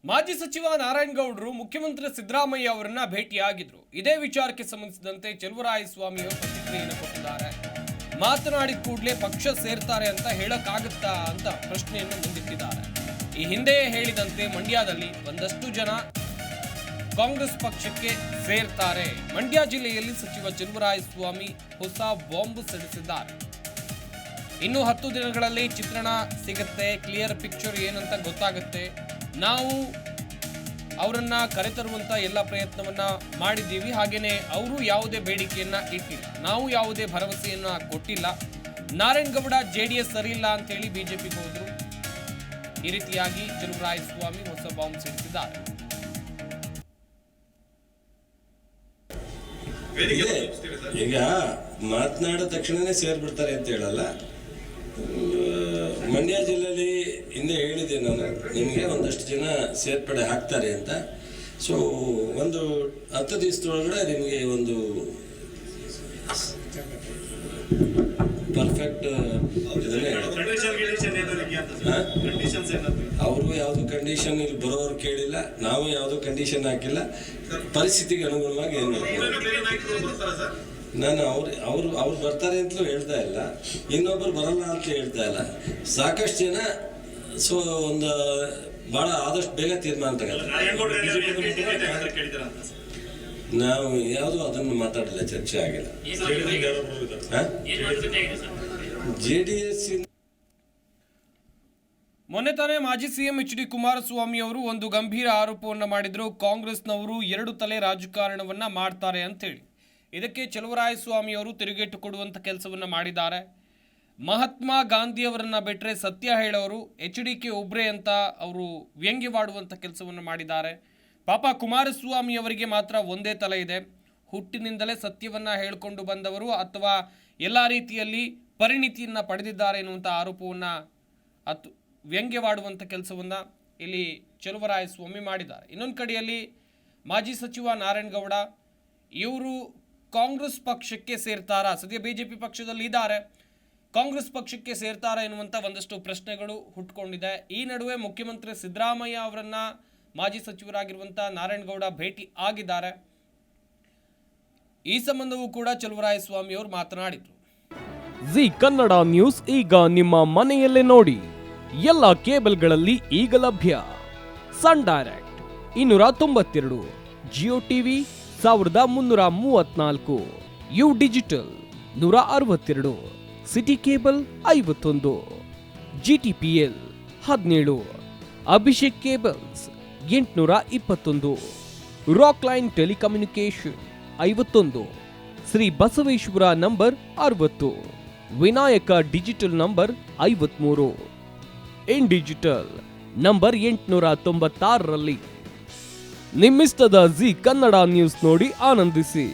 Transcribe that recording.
ಮಾಜಿ ಸಚಿವ ನಾರಾಯಣಗೌಡರು ಮುಖ್ಯಮಂತ್ರಿ ಸಿದ್ದರಾಮಯ್ಯ ಅವರನ್ನ ಭೇಟಿಯಾಗಿದ್ರು. ಇದೇ ವಿಚಾರಕ್ಕೆ ಸಂಬಂಧಿಸಿದಂತೆ ಚೆಲುವರಾಯಸ್ವಾಮಿ ಅವರು ಪ್ರತಿಕ್ರಿಯೆಯನ್ನು ಕೊಟ್ಟಿದ್ದಾರೆ. ಮಾತನಾಡಿದ ಕೂಡಲೇ ಪಕ್ಷ ಸೇರ್ತಾರೆ ಅಂತ ಹೇಳಕ್ಕಾಗುತ್ತಾ ಅಂತ ಪ್ರಶ್ನೆಯನ್ನು ಮುಂದಿಟ್ಟಿದ್ದಾರೆ. ಈ ಹಿಂದೆಯೇ ಹೇಳಿದಂತೆ ಮಂಡ್ಯದಲ್ಲಿ ಒಂದಷ್ಟು ಜನ ಕಾಂಗ್ರೆಸ್ ಪಕ್ಷಕ್ಕೆ ಸೇರ್ತಾರೆ. ಮಂಡ್ಯ ಜಿಲ್ಲೆಯಲ್ಲಿ ಸಚಿವ ಚೆಲುವರಾಯಸ್ವಾಮಿ ಹೊಸ ಬಾಂಬ್ ಸಿಡಿಸಿದ್ದಾರೆ. ಇನ್ನು 10 ದಿನಗಳಲ್ಲಿ ಚಿತ್ರಣ ಸಿಗುತ್ತೆ, ಕ್ಲಿಯರ್ ಪಿಕ್ಚರ್ ಏನಂತ ಗೊತ್ತಾಗುತ್ತೆ. ನಾವು ಅವರನ್ನ ಕರೆತರುವಂತ ಎಲ್ಲ ಪ್ರಯತ್ನವನ್ನ ಮಾಡಿದ್ದೀವಿ. ಹಾಗೇನೆ ಅವರು ಯಾವುದೇ ಬೇಡಿಕೆಯನ್ನ ಇಟ್ಟಿಲ್ಲ, ನಾವು ಯಾವುದೇ ಭರವಸೆಯನ್ನ ಕೊಟ್ಟಿಲ್ಲ. ನಾರಾಯಣಗೌಡ JDS ಸರಿಯಿಲ್ಲ ಅಂತ ಹೇಳಿ ಬಿಜೆಪಿಗೆ ಹೋದ್ರು. ಈ ರೀತಿಯಾಗಿ ಚೆಲುವರಾಯಸ್ವಾಮಿ ಹೊಸ ಬಾಂಬ್ ಸಿಡಿಸಿದ್ದಾರೆ. ಈಗ ಮಾತನಾಡಿದ ತಕ್ಷಣನೇ ಸೇರ್ಬಿಡ್ತಾರೆ ಅಂತ ಹೇಳಲ್ಲ. ಮಂಡ್ಯ ಜಿಲ್ಲೆಯಲ್ಲಿ ಹಿಂದೆ ಹೇಳಿದೆ ನಾನು, ನಿಮಗೆ ಒಂದಷ್ಟು ಜನ ಸೇರ್ಪಡೆ ಆಗ್ತಾರೆ ಅಂತ. ಸೊ ಒಂದು 10 ದಿವಸದೊಳಗಡೆ ನಿಮಗೆ ಒಂದು ಪರ್ಫೆಕ್ಟ್ ಅವ್ರಿಗೂ ಯಾವುದು ಕಂಡೀಷನ್ ಇಲ್ಲಿ ಬರೋರು ಕೇಳಿಲ್ಲ, ನಾವು ಯಾವುದು ಕಂಡೀಷನ್ ಹಾಕಿಲ್ಲ. ಪರಿಸ್ಥಿತಿಗೆ ಅನುಗುಣವಾಗಿ ಏನು ನಾನು ಅವ್ರು ಬರ್ತಾರೆ ಅಂತಲೂ ಹೇಳ್ತಾ ಇಲ್ಲ, ಇನ್ನೊಬ್ಬರು ಬರಲ್ಲ ಅಂತ ಹೇಳ್ತಾ ಇಲ್ಲ. ಸಾಕಷ್ಟು ಜನ ಸೊ ಒಂದು ಭಾಳ ಆದಷ್ಟು ಬೇಗ ತೀರ್ಮಾನ ತಗೋತಾರೆ. ನಾವು ಯಾವುದು ಅದನ್ನು ಮಾತಾಡಿಲ್ಲ, ಚರ್ಚೆ ಆಗಿಲ್ಲ. JDS ಮೊನ್ನೆ ತಾನೇ ಮಾಜಿ CM HD ಕುಮಾರಸ್ವಾಮಿ ಅವರು ಒಂದು ಗಂಭೀರ ಆರೋಪವನ್ನು ಮಾಡಿದ್ರು. ಕಾಂಗ್ರೆಸ್ನವರು 2 ತಲೆ ರಾಜಕಾರಣವನ್ನ ಮಾಡ್ತಾರೆ ಅಂತ ಹೇಳಿ. ಇದಕ್ಕೆ ಚೆಲುವರಾಯಸ್ವಾಮಿ ಅವರು ತಿರುಗೇಟು ಕೊಡುವಂಥ ಕೆಲಸವನ್ನು ಮಾಡಿದ್ದಾರೆ. ಮಹಾತ್ಮ ಗಾಂಧಿಯವರನ್ನ ಬಿಟ್ಟರೆ ಸತ್ಯ ಹೇಳೋರು HDK ಒಬ್ಬರೇ ಅಂತ ಅವರು ವ್ಯಂಗ್ಯವಾಡುವಂಥ ಕೆಲಸವನ್ನು ಮಾಡಿದ್ದಾರೆ. ಪಾಪ ಕುಮಾರಸ್ವಾಮಿ ಅವರಿಗೆ ಮಾತ್ರ ಒಂದೇ ತಲೆ ಇದೆ. ಹುಟ್ಟಿನಿಂದಲೇ ಸತ್ಯವನ್ನು ಹೇಳಿಕೊಂಡು ಬಂದವರು ಅಥವಾ ಎಲ್ಲ ರೀತಿಯಲ್ಲಿ ಪರಿಣಿತಿಯನ್ನು ಪಡೆದಿದ್ದಾರೆ ಎನ್ನುವಂಥ ಆರೋಪವನ್ನು ವ್ಯಂಗ್ಯವಾಡುವಂಥ ಕೆಲಸವನ್ನು ಇಲ್ಲಿ ಚೆಲುವರಾಯಸ್ವಾಮಿ ಮಾಡಿದ್ದಾರೆ. ಇನ್ನೊಂದು ಕಡೆಯಲ್ಲಿ ಮಾಜಿ ಸಚಿವ ನಾರಾಯಣಗೌಡ ಇವರು ಕಾಂಗ್ರೆಸ್ ಪಕ್ಷಕ್ಕೆ ಸೇರ್ತಾರಾ, ಸದ್ಯ BJP ಪಕ್ಷದಲ್ಲಿ ಇದ್ದಾರೆ, ಕಾಂಗ್ರೆಸ್ ಪಕ್ಷಕ್ಕೆ ಸೇರ್ತಾರಾ ಎನ್ನುವಂಥ ಒಂದಷ್ಟು ಪ್ರಶ್ನೆಗಳು ಹುಟ್ಟುಕೊಂಡಿದೆ. ಈ ನಡುವೆ ಮುಖ್ಯಮಂತ್ರಿ ಸಿದ್ದರಾಮಯ್ಯ ಅವರನ್ನ ಮಾಜಿ ಸಚಿವರಾಗಿರುವಂಥ ನಾರಾಯಣಗೌಡ ಭೇಟಿ ಆಗಿದ್ದಾರೆ. ಈ ಸಂಬಂಧವೂ ಕೂಡ ಚೆಲುವರಾಯಸ್ವಾಮಿ ಅವರು ಮಾತನಾಡಿದರು. ಜಿ ಕನ್ನಡ ನ್ಯೂಸ್ ಈಗ ನಿಮ್ಮ ಮನೆಯಲ್ಲೇ ನೋಡಿ. ಎಲ್ಲ ಕೇಬಲ್ಗಳಲ್ಲಿ ಈಗ ಲಭ್ಯ. Sun Direct 292, Jio TV 1334, U digital 162, city cable 51, GTPL 17, Abhishek cables 821, Rockline telecommunication 51, Shri Basaveshwara number 60, Vinayaka digital number 53, in digital number 896ರಲ್ಲಿ. ನಿಮ್ಮಿಸ್ತದ ಜಿ ಕನ್ನಡ ನ್ಯೂಸ್ ನೋಡಿ ಆನಂದಿಸಿ.